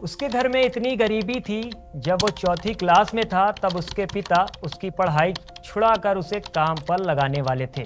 उसके घर में इतनी गरीबी थी, जब वो चौथी क्लास में था तब उसके पिता उसकी पढ़ाई छुड़ाकर उसे काम पर लगाने वाले थे।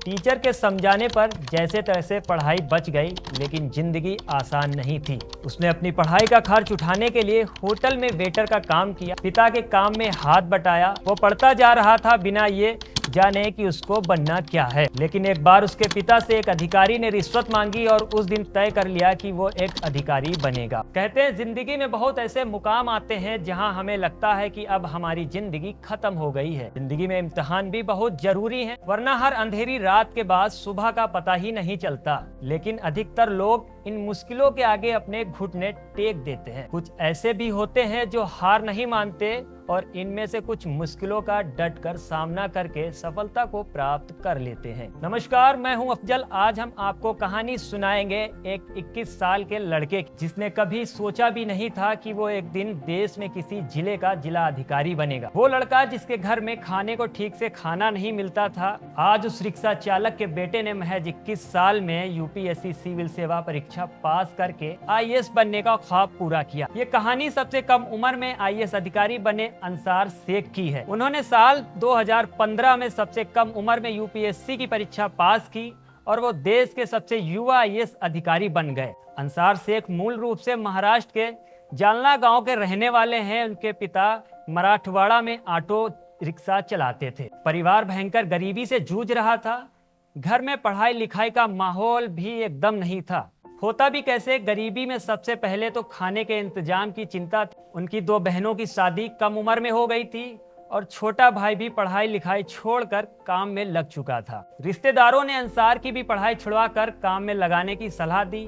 टीचर के समझाने पर जैसे तैसे पढ़ाई बच गई, लेकिन जिंदगी आसान नहीं थी। उसने अपनी पढ़ाई का खर्च उठाने के लिए होटल में वेटर का काम किया, पिता के काम में हाथ बटाया। वो पढ़ता जा रहा था बिना ये जाने कि उसको बनना क्या है। लेकिन एक बार उसके पिता से एक अधिकारी ने रिश्वत मांगी और उस दिन तय कर लिया कि वो एक अधिकारी बनेगा। कहते हैं जिंदगी में बहुत ऐसे मुकाम आते हैं जहां हमें लगता है कि अब हमारी जिंदगी खत्म हो गई है। जिंदगी में इम्तिहान भी बहुत जरूरी है, वरना हर अंधेरी रात के बाद सुबह का पता ही नहीं चलता। लेकिन अधिकतर लोग इन मुश्किलों के आगे अपने घुटने टेक देते हैं। कुछ ऐसे भी होते हैं जो हार नहीं मानते और इनमें से कुछ मुश्किलों का डटकर सामना करके सफलता को प्राप्त कर लेते हैं। नमस्कार, मैं हूं अफजल। आज हम आपको कहानी सुनाएंगे एक 21 साल के लड़के की, जिसने कभी सोचा भी नहीं था कि वो एक दिन देश में किसी जिले का जिला अधिकारी बनेगा। वो लड़का जिसके घर में खाने को ठीक से खाना नहीं मिलता था, आज उस रिक्शा चालक के बेटे ने महज 21 साल में यूपीएससी सिविल सेवा परीक्षा पास करके आईएएस बनने का ख्वाब पूरा किया। ये कहानी सबसे कम उम्र में आईएएस अधिकारी बने अंसार शेख की है। उन्होंने साल 2015 में सबसे कम उम्र में यूपीएससी की परीक्षा पास की और वो देश के सबसे युवा आईएएस अधिकारी बन गए। अंसार शेख मूल रूप से महाराष्ट्र के जालना गांव के रहने वाले हैं। उनके पिता मराठवाड़ा में ऑटो रिक्शा चलाते थे। परिवार भयंकर गरीबी से जूझ रहा था। घर में पढ़ाई लिखाई का माहौल भी एकदम नहीं था। होता भी कैसे, गरीबी में सबसे पहले तो खाने के इंतजाम की चिंता थी। उनकी 2 बहनों की शादी कम उम्र में हो गई थी और छोटा भाई भी पढ़ाई लिखाई छोड़कर काम में लग चुका था। रिश्तेदारों ने अंसार की भी पढ़ाई छुड़वाकर काम में लगाने की सलाह दी।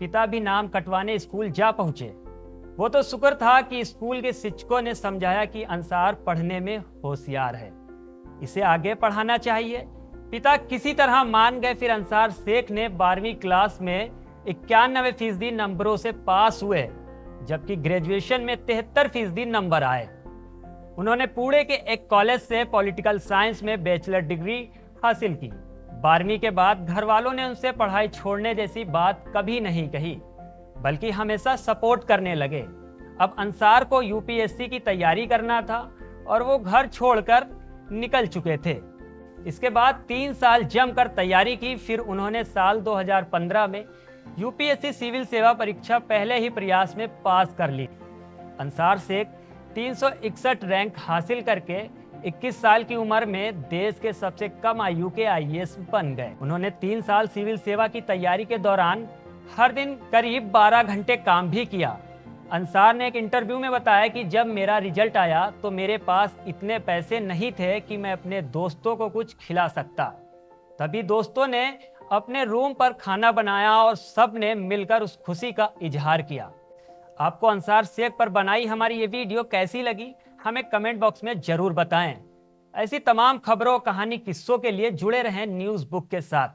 पिता भी नाम कटवाने स्कूल जा पहुंचे। वो तो शुक्र था कि स्कूल के शिक्षकों ने समझाया कि अंसार पढ़ने में होशियार है, इसे आगे पढ़ाना चाहिए। पिता किसी तरह मान गए। फिर अंसार शेख ने 12वीं क्लास में 91% नंबरों से पास हुए, जबकि ग्रेजुएशन में 73% नंबर आए। उन्होंने पुणे के एक कॉलेज से पॉलिटिकल साइंस में बैचलर डिग्री हासिल की। 12वीं के बाद घर वालों ने उनसे पढ़ाई छोड़ने जैसी बात कभी नहीं कही, बल्कि हमेशा सपोर्ट करने लगे। अब अंसार को यूपीएससी की तैयारी करना था और वो घर छोड़कर निकल चुके थे। इसके बाद 3 साल जमकर तैयारी की। फिर उन्होंने साल 2015 में यूपीएससी सिविल सेवा परीक्षा पहले ही प्रयास में पास कर ली। अंसार शेख 361 रैंक हासिल करके 21 साल की उम्र में देश के सबसे कम आयु के आईएएस बन गए। उन्होंने 3 साल सिविल सेवा की तैयारी के दौरान हर दिन करीब 12 घंटे काम भी किया। अंसार ने एक इंटरव्यू में बताया कि जब मेरा रिजल्ट आया तो मेरे पास इतने पैसे नहीं थे कि मैं अपने दोस्तों को कुछ खिला सकता। तभी दोस्तों ने अपने रूम पर खाना बनाया और सब ने मिलकर उस खुशी का इजहार किया। आपको अंसार शेख पर बनाई हमारी ये वीडियो कैसी लगी, हमें कमेंट बॉक्स में जरूर बताएं। ऐसी तमाम खबरों, कहानी, किस्सों के लिए जुड़े रहें न्यूज़ बुक के साथ।